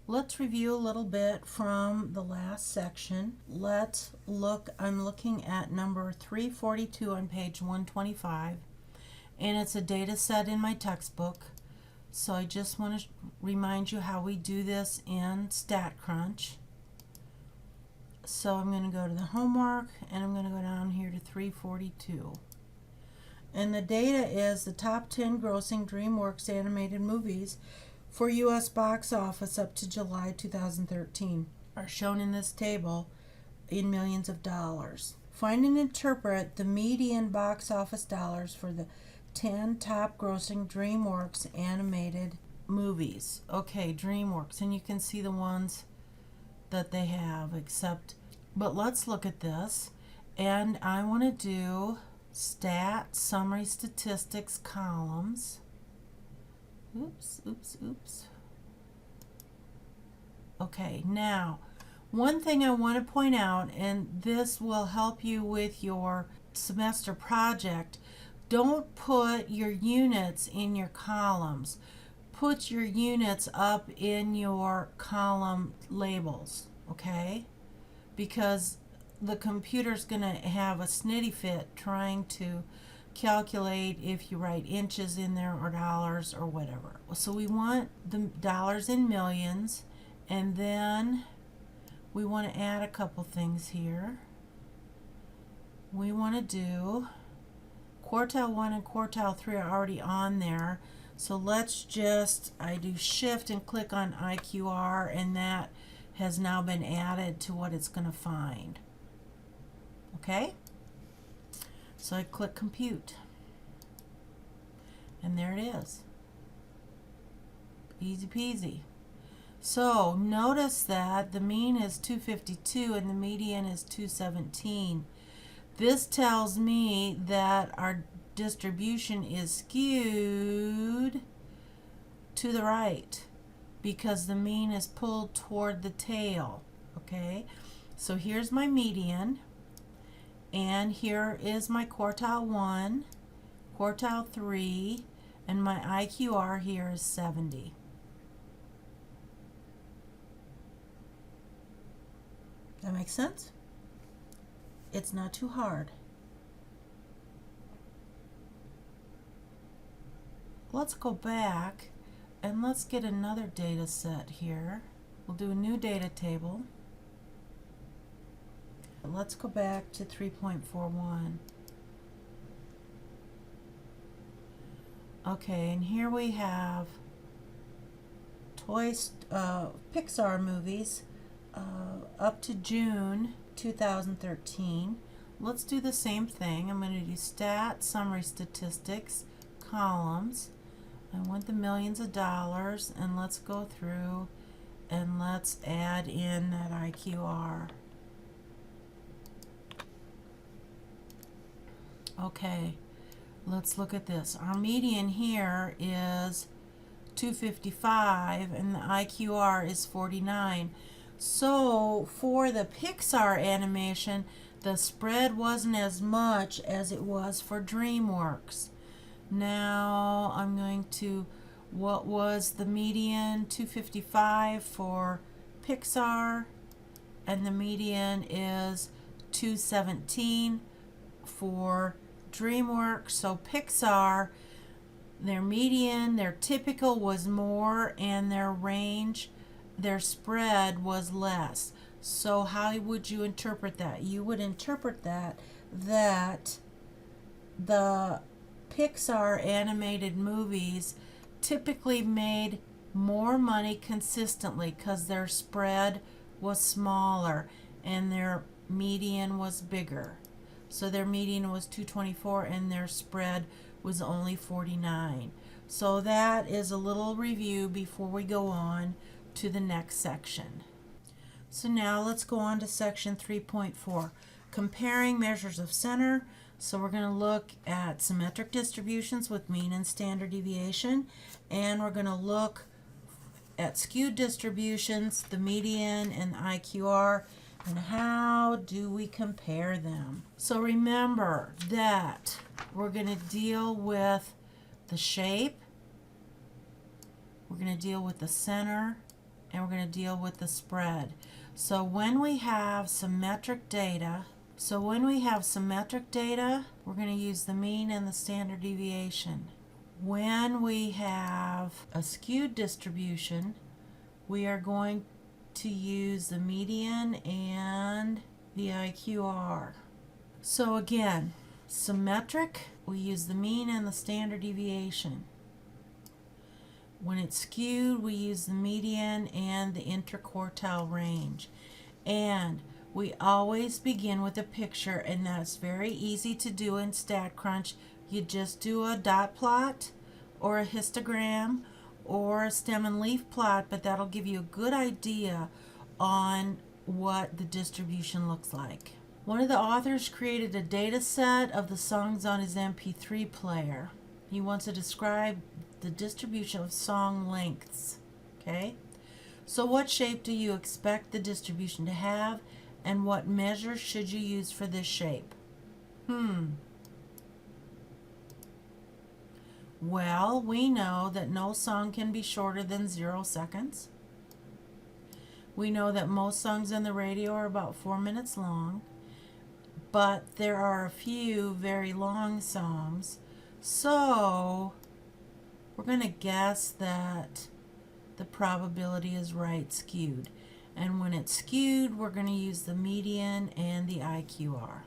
Let's review a little bit from the last section. Let's look, I'm looking at number 342 on page 125, and it's a data set in my textbook. So I just want to remind you how we do this in StatCrunch. So I'm going to go to the homework, and I'm going to go down here to 342. And the data is the top 10 grossing DreamWorks animated movies for U.S. box office up to July 2013 are shown in this table in millions of dollars. Find and interpret the median box office dollars for the 10 top grossing DreamWorks animated movies. Okay, DreamWorks, and you can see the ones that they have, but let's look at this, and I want to do stat summary statistics columns. Oops. Okay, now one thing I want to point out, and this will help you with your semester project, don't put your units in your columns. Put your units up in your column labels, okay? Because the computer's going to have a snitty fit trying to calculate if you write inches in there or dollars or whatever. So we want the dollars in millions, and then we want to add a couple things here. We want to do quartile 1 and quartile 3 are already on there. So let's just, I do shift and click on IQR, and that has now been added to what it's going to find. Okay? So I click compute, and there it is. Easy peasy. So notice that the mean is 252 and the median is 217. This tells me that our distribution is skewed to the right because the mean is pulled toward the tail. Okay, so here's my median, and here is my quartile 1, quartile 3, and my IQR here is 70. That makes sense? It's not too hard. Let's go back and let's get another data set here. We'll do a new data table. Let's go back to 3.41. Okay, and here we have Pixar movies up to June 2013. Let's do the same thing. I'm going to do stat summary statistics columns. I want the millions of dollars, and let's go through and let's add in that IQR. Okay, let's look at this. Our median here is 255 and the IQR is 49. So for the Pixar animation, the spread wasn't as much as it was for DreamWorks. Now I'm going to, what was the median? 255 for Pixar, and the median is 217 for DreamWorks. So Pixar, their median, their typical was more, and their range, their spread was less. So how would you interpret that? You would interpret that the Pixar animated movies typically made more money consistently because their spread was smaller and their median was bigger. So their median was 224 and their spread was only 49. So that is a little review before we go on to the next section. So now let's go on to section 3.4, comparing measures of center. So we're going to look at symmetric distributions with mean and standard deviation, and we're going to look at skewed distributions, the median and the IQR, and how do we compare them. So remember that we're going to deal with the shape, we're going to deal with the center, and we're going to deal with the spread. So when we have symmetric data, we're going to use the mean and the standard deviation. When we have a skewed distribution, we are going to use the median and the IQR. So again, symmetric, we use the mean and the standard deviation. When it's skewed, we use the median and the interquartile range. And we always begin with a picture, and that's very easy to do in StatCrunch. You just do a dot plot or a histogram or a stem and leaf plot, but that'll give you a good idea on what the distribution looks like. One of the authors created a data set of the songs on his MP3 player. He wants to describe the distribution of song lengths. Okay? So what shape do you expect the distribution to have, and what measure should you use for this shape? Well, we know that no song can be shorter than 0 seconds. We know that most songs on the radio are about 4 minutes long, but there are a few very long songs. So we're going to guess that the probability is right skewed. And when it's skewed, we're going to use the median and the IQR.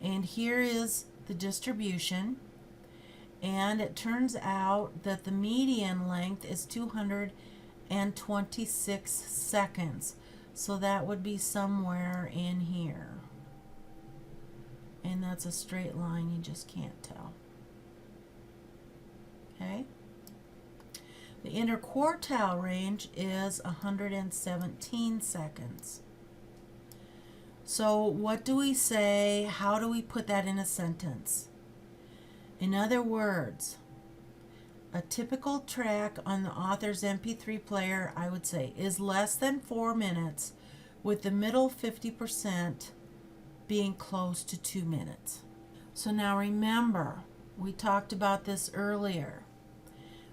And here is the distribution. And it turns out that the median length is 226 seconds. So that would be somewhere in here. And that's a straight line, you just can't tell. Okay? The interquartile range is 117 seconds. So what do we say? How do we put that in a sentence? In other words, a typical track on the author's MP3 player, I would say, is less than 4 minutes, with the middle 50% being close to 2 minutes. So now remember, we talked about this earlier.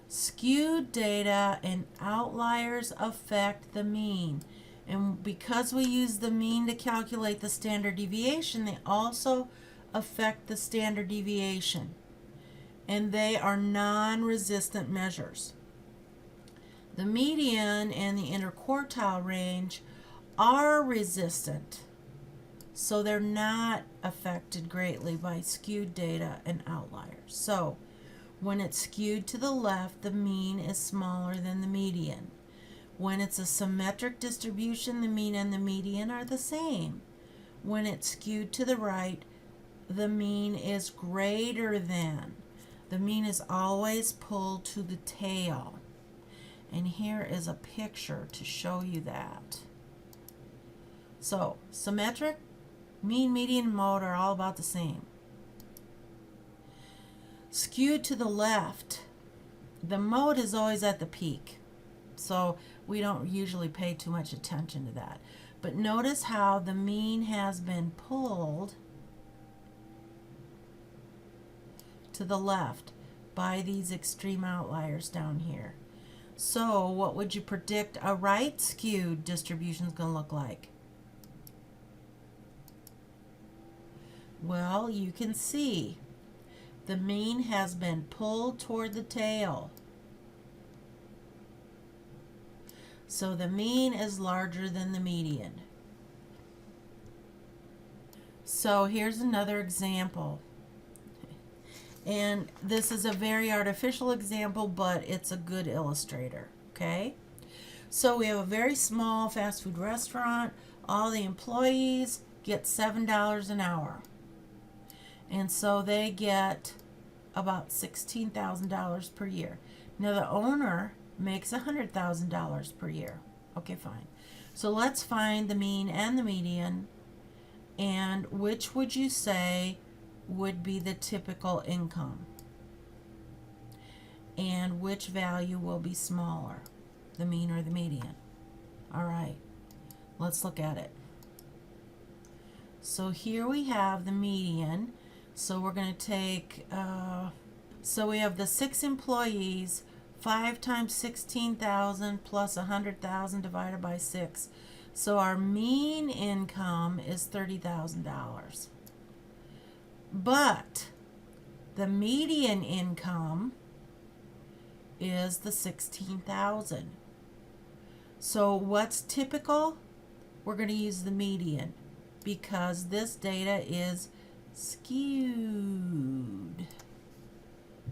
Skewed data and outliers affect the mean. And because we use the mean to calculate the standard deviation, they also affect the standard deviation. And they are non-resistant measures. The median and the interquartile range are resistant, so they're not affected greatly by skewed data and outliers. So when it's skewed to the left, the mean is smaller than the median. When it's a symmetric distribution, the mean and the median are the same. When it's skewed to the right, the mean is greater than. The mean is always pulled to the tail. And here is a picture to show you that. So, symmetric, mean, median, and mode are all about the same. Skewed to the left, the mode is always at the peak. So we don't usually pay too much attention to that. But notice how the mean has been pulled to the left by these extreme outliers down here. So what would you predict a right skewed distribution is going to look like? Well, you can see the mean has been pulled toward the tail. So the mean is larger than the median. So here's another example. And this is a very artificial example, but it's a good illustrator, okay? So we have a very small fast food restaurant. All the employees get $7 an hour. And so they get about $16,000 per year. Now the owner makes $100,000 per year. Okay, fine. So let's find the mean and the median, and which would you say would be the typical income? And which value will be smaller, the mean or the median? All right, let's look at it. So here we have the median. So we're going to take, so we have the 6 employees 5 times 16,000 plus 100,000 divided by 6. So our mean income is $30,000. But the median income is the 16,000. So what's typical? We're going to use the median because this data is skewed.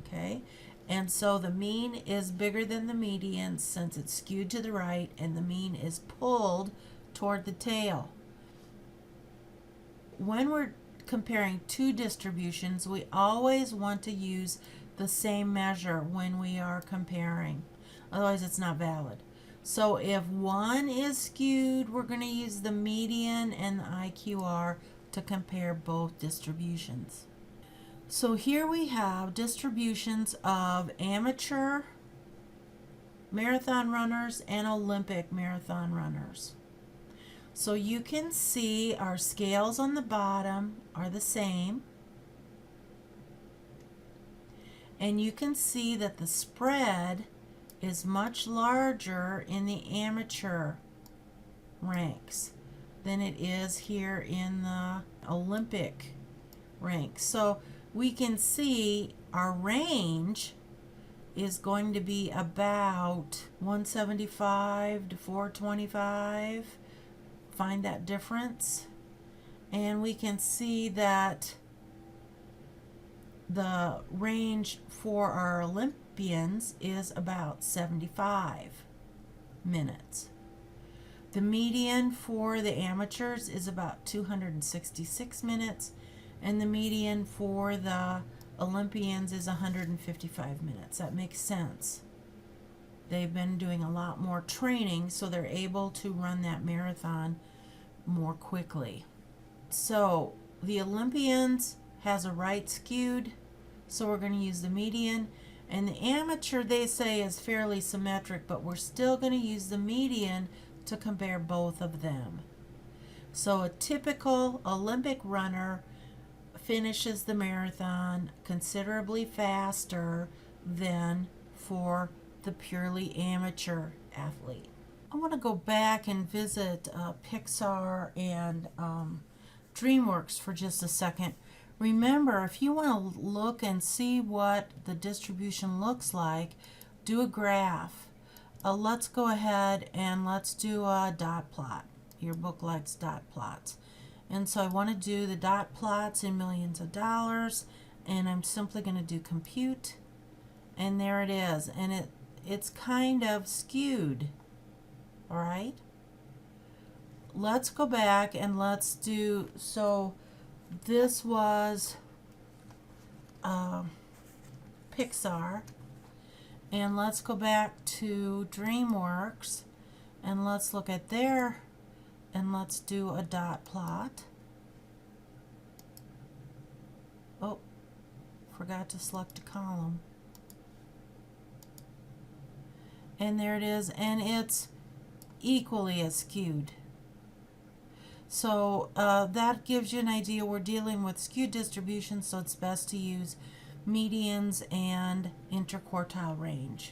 Okay? And so the mean is bigger than the median since it's skewed to the right, and the mean is pulled toward the tail. When we're comparing two distributions, we always want to use the same measure when we are comparing. Otherwise, it's not valid. So if one is skewed, we're going to use the median and the IQR to compare both distributions. So here we have distributions of amateur marathon runners and Olympic marathon runners. So you can see our scales on the bottom are the same. And you can see that the spread is much larger in the amateur ranks than it is here in the Olympic ranks. So we can see our range is going to be about 175 to 425. Find that difference. And we can see that the range for our Olympians is about 75 minutes. The median for the amateurs is about 266 minutes, and the median for the Olympians is 155 minutes. That makes sense. They've been doing a lot more training, so they're able to run that marathon more quickly. So the Olympians has a right skewed, so we're going to use the median. And the amateur, they say, is fairly symmetric, but we're still going to use the median to compare both of them. So a typical Olympic runner finishes the marathon considerably faster than for the purely amateur athlete. I want to go back and visit Pixar and DreamWorks for just a second. Remember, if you want to look and see what the distribution looks like, do a graph. Let's go ahead and let's do a dot plot. Your book likes dot plots. And so I want to do the dot plots in millions of dollars, and I'm simply going to do compute, and there it is. And it's kind of skewed. All right? Let's go back and let's do, so this was Pixar, and let's go back to DreamWorks, and let's look at there, and let's do a dot plot. Oh, forgot to select a column. And there it is, and it's equally as skewed. So that gives you an idea. We're dealing with skewed distribution, so it's best to use medians and interquartile range.